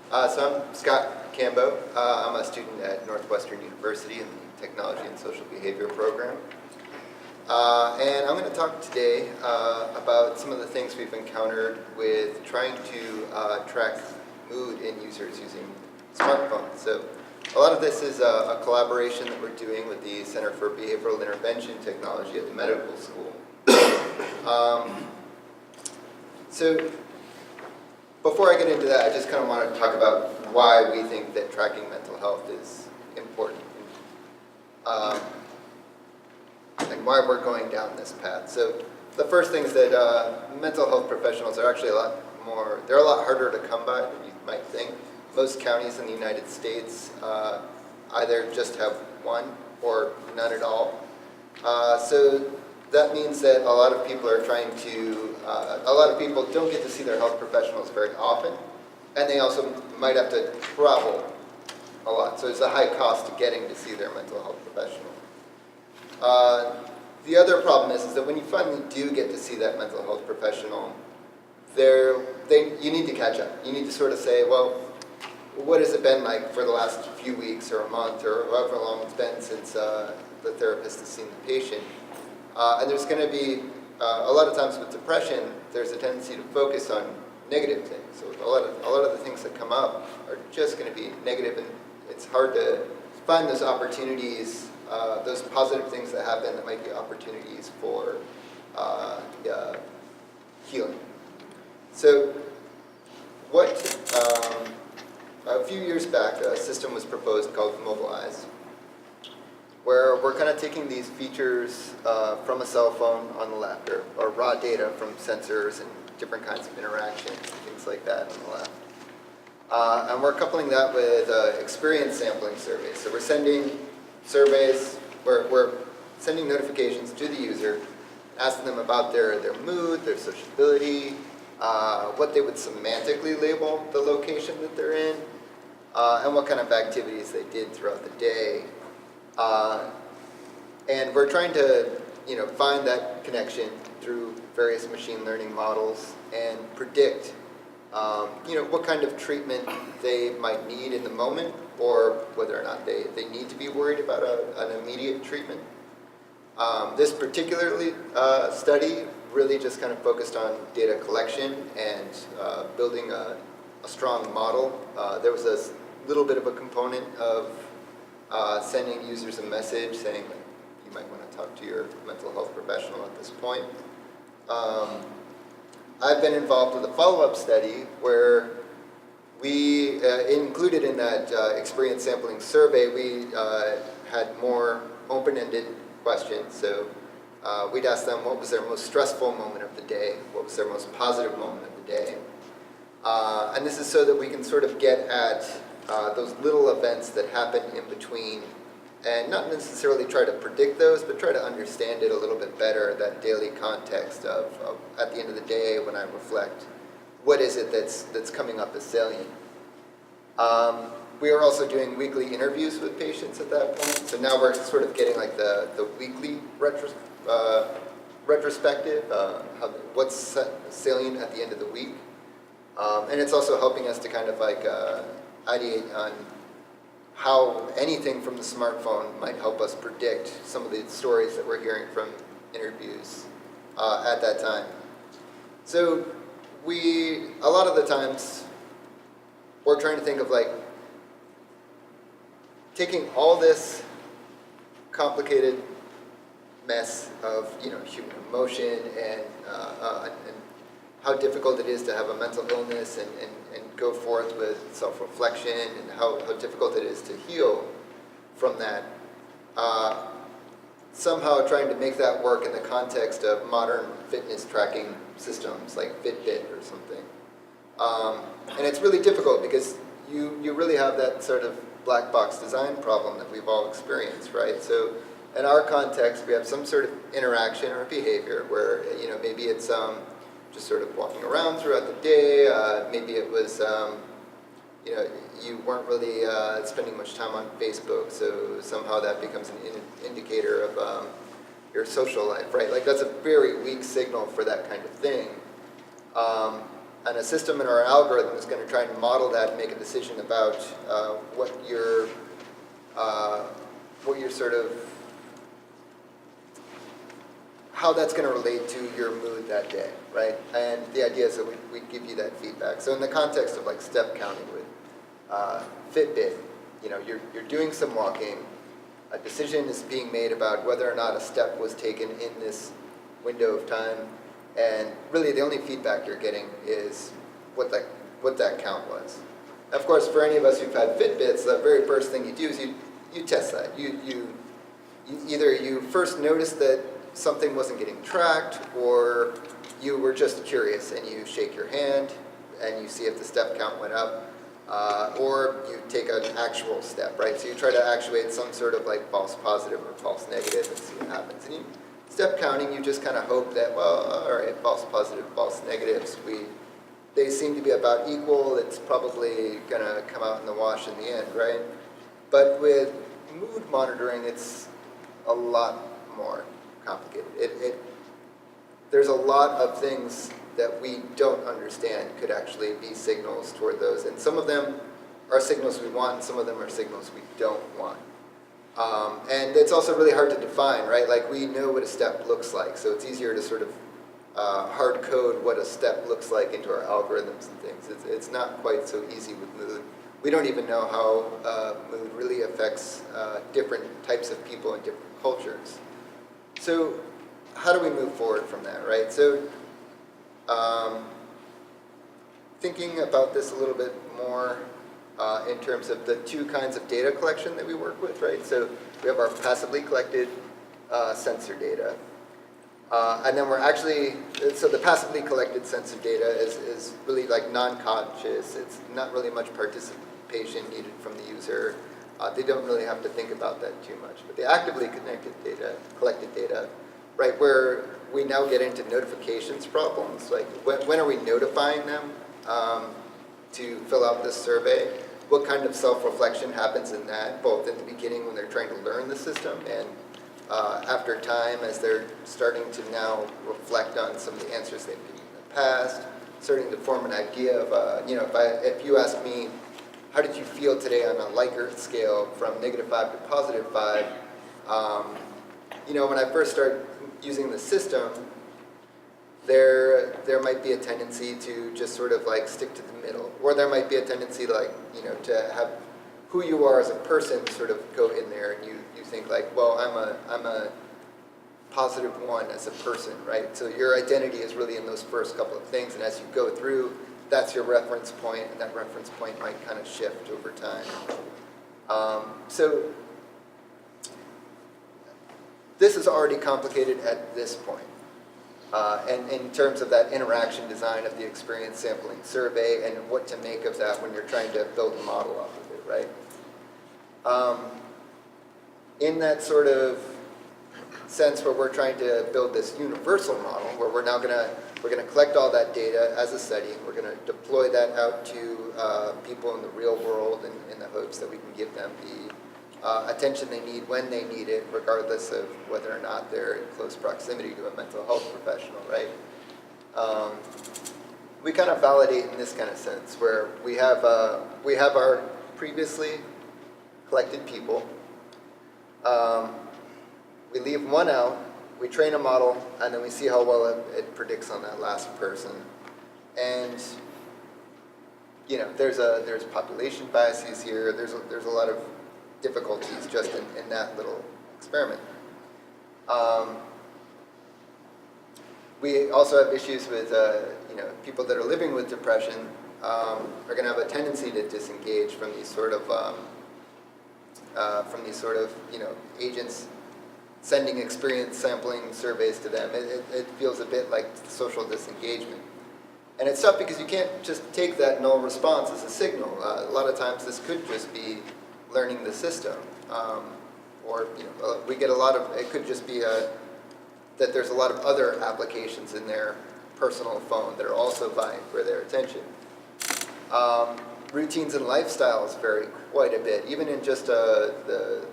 So I'm Scott Cambo. I'm a student at Northwestern University in the Technology and Social Behavior program. And I'm going to talk today about some of the things we've encountered with trying to track mood in users using smartphones. So a lot of this is a collaboration that we're doing with the Center for Behavioral Intervention Technology at the medical school. So before I get into that, I just kind of want to talk about why we think that tracking mental health is important, and why we're going down this path. So the first thing is that mental health professionals are actually they're a lot harder to come by than you might think. Most counties in the United States either just have one or none at all. So that means that a lot of people don't get to see their health professionals very often, and they also might have to travel a lot. So there's a high cost to getting to see their mental health professional. The other problem is that when you finally do get to see that mental health professional, you need to catch up. You need to sort of say, well, what has it been like for the last few weeks or a month or however long it's been since the therapist has seen the patient. And there's going to be, a lot of times with depression, there's a tendency to focus on negative things. So a lot of the things that come up are just going to be negative, and it's hard to find those opportunities, those positive things that happen that might be opportunities for healing. So a few years back, a system was proposed called Mobilize, where we're kind of taking these features from a cell phone on the left, or raw data from sensors and different kinds of interactions, things like that on the left. And we're coupling that with experience sampling surveys. So we're sending surveys, we're sending notifications to the user, asking them about their mood, their sociability, what they would semantically label the location that they're in, and what kind of activities they did throughout the day. And we're trying to, find that connection through various machine learning models and predict, what kind of treatment they might need in the moment, or whether or not they need to be worried about an immediate treatment. This particular study really just kind of focused on data collection and building a strong model. There was a little bit of a component of sending users a message saying that you might want to talk to your mental health professional at this point. I've been involved with a follow-up study where we included in that experience sampling survey, we had more open-ended questions. So we'd ask them what was their most stressful moment of the day, what was their most positive moment of the day. And this is so that we can sort of get at those little events that happen in between, and not necessarily try to predict those, but try to understand it a little bit better, that daily context of at the end of the day when I reflect, what is it that's coming up as salient. We are also doing weekly interviews with patients at that point, so now we're sort of getting like the weekly retrospective, what's salient at the end of the week. And it's also helping us to kind of like ideate on how anything from the smartphone might help us predict some of the stories that we're hearing from interviews at that time. So a lot of the times, we're trying to think of like taking all this complicated mess of human emotion and how difficult it is to have a mental illness and go forth with self-reflection, and how difficult it is to heal from that. Somehow trying to make that work in the context of modern fitness tracking systems like Fitbit or something. And it's really difficult because you really have that sort of black box design problem that we've all experienced, right? So in our context, we have some sort of interaction or behavior where, maybe it's just sort of walking around throughout the day. Maybe it was, you weren't really spending much time on Facebook, so somehow that becomes an indicator of your social life, right? Like that's a very weak signal for that kind of thing. And a system or an algorithm is going to try and model that and make a decision about what your sort of, how that's going to relate to your mood that day, right? And the idea is that we give you that feedback. So in the context of like step counting with Fitbit, you know, you're doing some walking, a decision is being made about whether or not a step was taken in this window of time, and really the only feedback you're getting is what that count was. Of course, for any of us who've had Fitbits, the very first thing you do is you test that. You either you first notice that something wasn't getting tracked, or you were just curious and you shake your hand and you see if the step count went up, or you take an actual step, right? So you try to actuate some sort of like false positive or false negative and see what happens. And step counting, you just kind of hope that, well, all right, false positive, false negatives, they seem to be about equal. It's probably going to come out in the wash in the end, right? But with mood monitoring, it's a lot more complicated. There's a lot of things that we don't understand could actually be signals toward those. And some of them are signals we want, and some of them are signals we don't want. And it's also really hard to define, right? Like, we know what a step looks like, so it's easier to sort of hard code what a step looks like into our algorithms and things. It's not quite so easy with mood. We don't even know how mood really affects different types of people in different cultures. So how do we move forward from that, right? So thinking about this a little bit more in terms of the two kinds of data collection that we work with, right? So we have our passively collected sensor data. And then we're actually, so the passively collected sensor data is really like non-conscious. It's not really much participation needed from the user. They don't really have to think about that too much. But the actively collected data, right, where we now get into notifications problems, like when are we notifying them to fill out this survey? What kind of self-reflection happens in that, both in the beginning when they're trying to learn the system and after time as they're starting to now reflect on some of the answers they've given in the past, starting to form an idea of, if you ask me, how did you feel today on a Likert scale from -5 to +5? When I first started using the system, there might be a tendency to just sort of like stick to the middle, or there might be a tendency to have who you are as a person sort of go in there, and you think like, well, I'm a +1 as a person, right? So your identity is really in those first couple of things, and as you go through, that's your reference point, and that reference point might kind of shift over time. So this is already complicated at this point. And in terms of that interaction design of the experience sampling survey and what to make of that when you're trying to build a model off of it, right? In that sort of sense where we're trying to build this universal model, where we're going to collect all that data as a study, we're going to deploy that out to people in the real world in the hopes that we can give them the attention they need when they need it, regardless of whether or not they're in close proximity to a mental health professional, right? We kind of validate in this kind of sense, where we have our previously collected people. We leave one out, we train a model, and then we see how well it predicts on that last person. And there's population biases here. There's a lot of difficulties just in that little experiment. We also have issues with people that are living with depression are going to have a tendency to disengage from these sort of agents sending experience sampling surveys to them. It feels a bit like social disengagement. And it's tough because you can't just take that null response as a signal. A lot of times this could just be learning the system. We get it could just be that there's a lot of other applications in their personal phone that are also vying for their attention. Routines and lifestyles vary quite a bit. Even in just the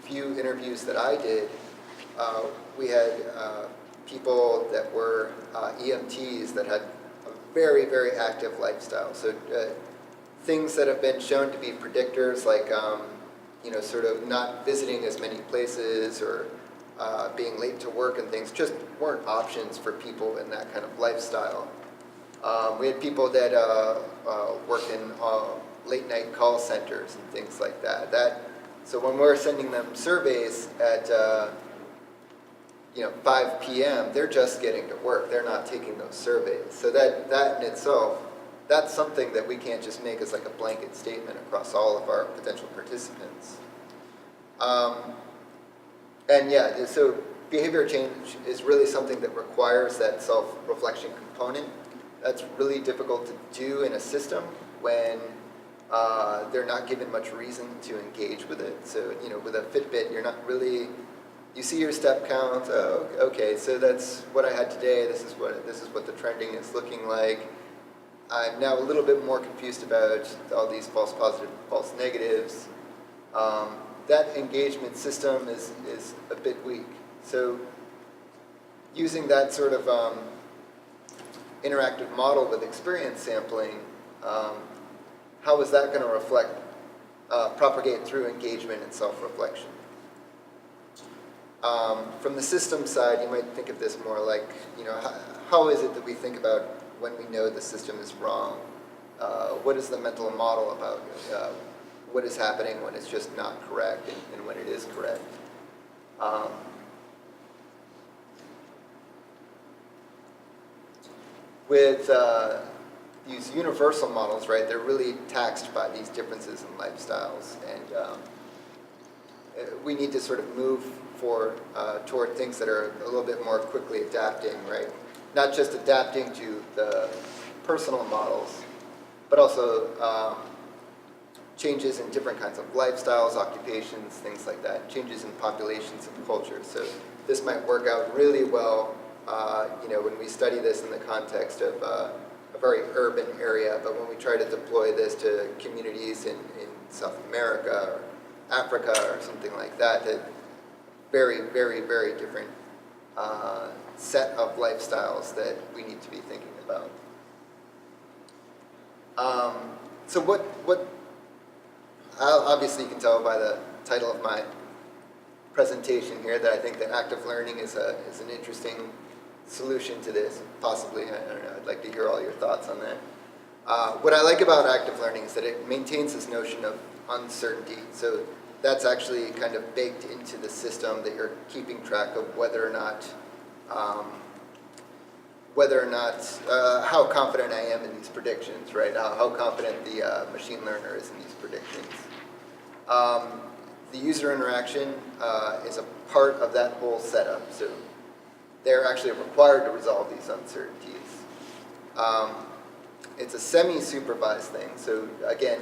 few interviews that I did, we had people that were EMTs that had a very, very active lifestyle. So things that have been shown to be predictors, like sort of not visiting as many places or being late to work and things, just weren't options for people in that kind of lifestyle. We had people that worked in late night call centers and things like that. So when we're sending them surveys at 5 p.m., they're just getting to work. They're not taking those surveys. So that in itself, that's something that we can't just make as like a blanket statement across all of our potential participants. So behavior change is really something that requires that self-reflection component. That's really difficult to do in a system when they're not given much reason to engage with it. So, with a Fitbit, you're not really, you see your step count, oh, okay, so that's what I had today, this is what the trending is looking like. I'm now a little bit more confused about all these false positives, false negatives. That engagement system is a bit weak. So using that sort of interactive model with experience sampling, how is that going to propagate through engagement and self-reflection? From the system side, you might think of this more like, how is it that we think about when we know the system is wrong? What is the mental model about what is happening when it's just not correct and when it is correct? With these universal models, right, they're really taxed by these differences in lifestyles, and we need to sort of move toward things that are a little bit more quickly adapting, right? Not just adapting to the personal models, but also changes in different kinds of lifestyles, occupations, things like that, changes in populations and cultures. So this might work out really well, when we study this in the context of a very urban area, but when we try to deploy this to communities in South America or Africa or something like that, very, very, very different set of lifestyles that we need to be thinking about. So what obviously you can tell by the title of my presentation here that I think that active learning is an interesting solution to this, possibly. I don't know, I'd like to hear all your thoughts on that. What I like about active learning is that it maintains this notion of uncertainty. So that's actually kind of baked into the system, that you're keeping track of whether or not how confident I am in these predictions, right? How confident the machine learner is in these predictions. The user interaction is a part of that whole setup. So they're actually required to resolve these uncertainties. It's a semi-supervised thing. So again,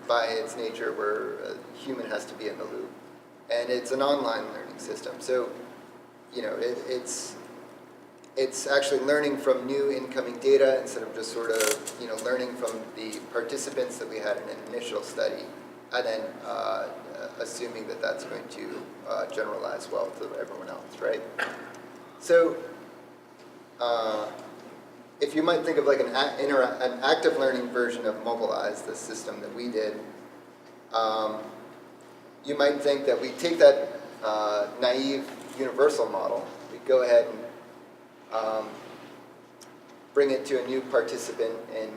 by its nature, where a human has to be in the loop, and it's an online learning system. So, it's actually learning from new incoming data instead of just sort of learning from the participants that we had in an initial study, and then assuming that that's going to generalize well to everyone else, right? So, if you might think of like an active learning version of Mobilize, the system that we did, you might think that we take that naive universal model, we go ahead and bring it to a new participant, and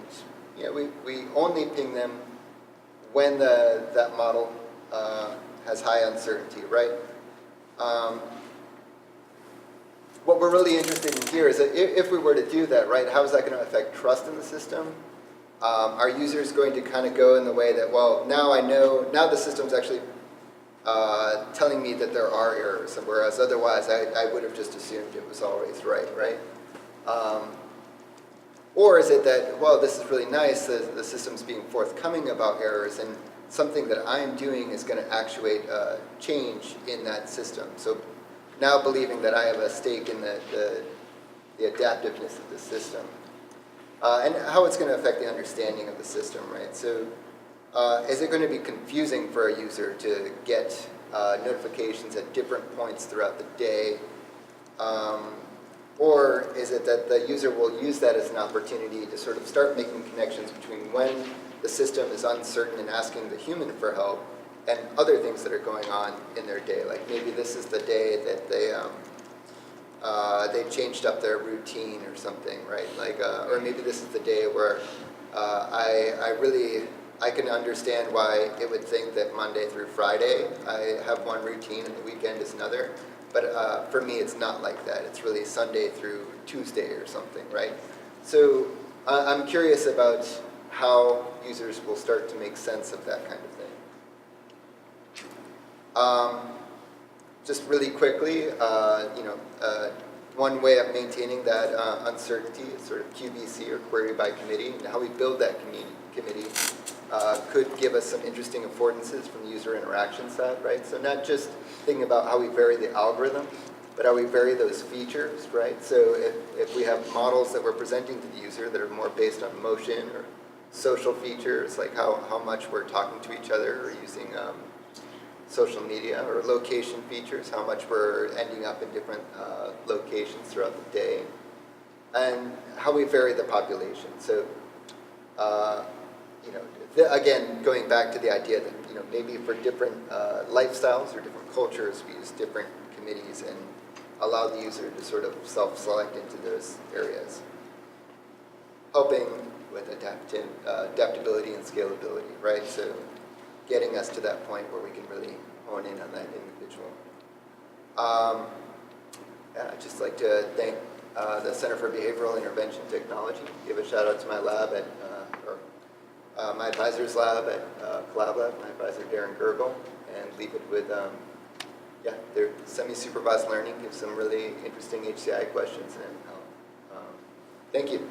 we only ping them when that model has high uncertainty, right? What we're really interested in here is that if we were to do that, right, how is that going to affect trust in the system? Are users going to kind of go in the way that, well, now I know, now the system's actually telling me that there are errors, whereas otherwise I would have just assumed it was always right? Or is it that, well, this is really nice, the system's being forthcoming about errors, and something that I'm doing is going to actuate change in that system. So now believing that I have a stake in the adaptiveness of the system. And how it's going to affect the understanding of the system, right? So is it going to be confusing for a user to get notifications at different points throughout the day? Or is it that the user will use that as an opportunity to sort of start making connections between when the system is uncertain and asking the human for help and other things that are going on in their day? Like maybe this is the day that they changed up their routine or something, right? Like, or maybe this is the day where I can understand why it would think that Monday through Friday I have one routine and the weekend is another. But for me, it's not like that. It's really Sunday through Tuesday or something, right? So I'm curious about how users will start to make sense of that kind of thing. Just really quickly, one way of maintaining that uncertainty is sort of QBC, or query by committee, and how we build that committee could give us some interesting affordances from the user interaction side, right? So not just thinking about how we vary the algorithm, but how we vary those features, right? So if we have models that we're presenting to the user that are more based on motion or social features, like how much we're talking to each other or using social media, or location features, how much we're ending up in different locations throughout the day, and how we vary the population. So, again, going back to the idea that maybe for different lifestyles or different cultures, we use different committees and allow the user to sort of self-select into those areas, helping with adaptability and scalability, right? So getting us to that point where we can really hone in on that individual. I'd just like to thank the Center for Behavioral Intervention Technology. Give a shout out to my lab my advisor's lab at Collab Lab, my advisor Darren Gergle, and leave it with, their semi-supervised learning gives some really interesting HCI questions. And thank you.